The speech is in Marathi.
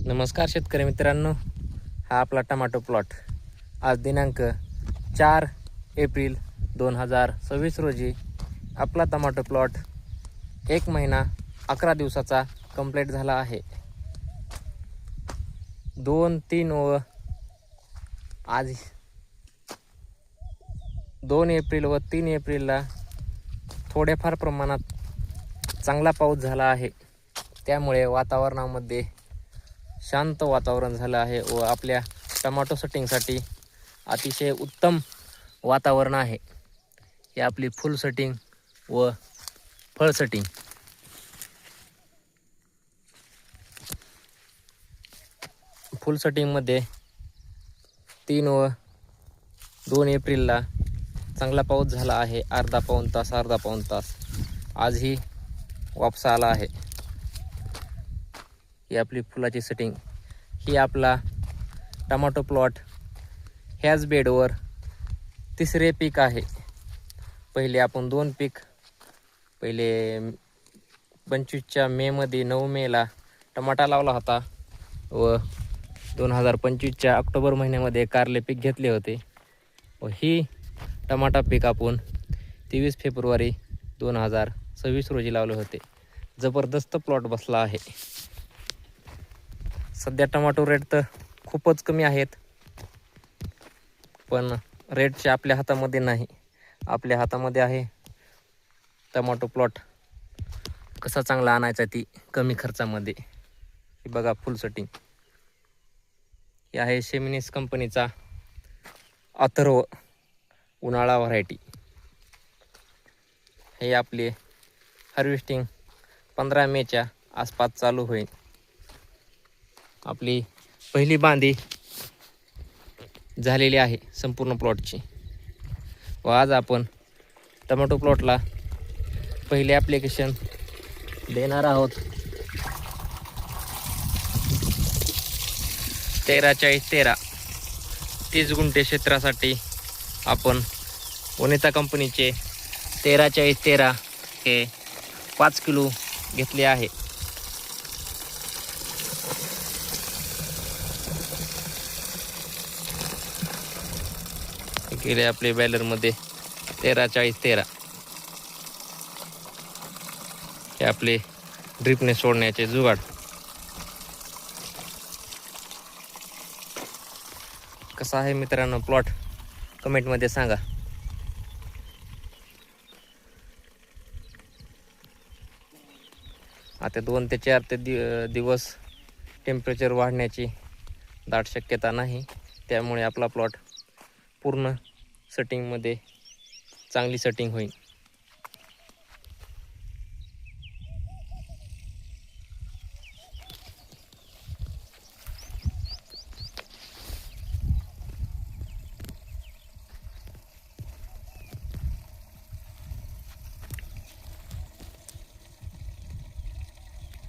नमस्कार शेतकरी मित्रांनो, हा आपला टमाटो प्लॉट आज दिनांक 4 एप्रिल 2026 रोजी आपला टमाटो प्लॉट 1 महिना 11 दिवसाचा कंप्लीट झाला आहे. 2, 3 व आज 2 एप्रिल व 3 एप्रिलला थोड्याफार प्रमाणात चांगला पाऊस झाला आहे. त्यामुळे वातावरणामध्ये शांत वातावरण झालं आहे व आपल्या टमाटो सेटिंगसाठी अतिशय उत्तम वातावरण आहे. ही आपली फुल सेटिंग व फळ सेटिंग. फुल सेटिंगमध्ये 3 व 2 एप्रिलला चांगला पाऊस झाला आहे. अर्धा पाऊण तास आजही वापसा आला आहे. ही आपली फुलाची सेटिंग. ही आपला टमाटो प्लॉट ह्याच बेडवर तिसरे पीक आहे. पहिले आपण 2 पीक पहिले 25च्या मेमध्ये 9 मेला टमाटा लावला होता व 2025च्या ऑक्टोबर महिन्यामध्ये कारले पीक घेतले होते व ही टमाटा पीक आपण 23 फेब्रुवारी 2026 रोजी लावले होते. जबरदस्त प्लॉट बसला आहे. सध्या टमाटो रेट तर खूपच कमी आहेत, पण रेटचे आपल्या हातामध्ये नाही. आपल्या हातामध्ये आहे टमाटो प्लॉट कसा चांगला आणायचा ती कमी खर्चामध्ये. ही बघा फुल सेटिंग. ही आहे शेमिनिस कंपनीचा अथर्व उन्हाळा व्हरायटी. हे आपले हार्वेस्टिंग 15 मेच्या आसपास चालू होईल. आपली पहिली बांधी झालेली आहे संपूर्ण प्लॉटची व आज आपण टमाटो प्लॉटला पहिले ॲप्लिकेशन देणार आहोत. 13-40-13 30 गुंठे क्षेत्रासाठी आपण वनिता कंपनीचे 13-40-13 हे 5 किलो घेतले आहे. केले आपले बॅलरमध्ये 13-40-13 हे आपले ड्रिपने सोडण्याचे जुगाड. कसा आहे मित्रांनो प्लॉट कमेंटमध्ये सांगा. आता 2 ते 4 दिवस टेम्परेचर वाढण्याची दाट शक्यता नाही. त्यामुळे आपला प्लॉट पूर्ण सेटिंगमध्ये चांगली सेटिंग होईल.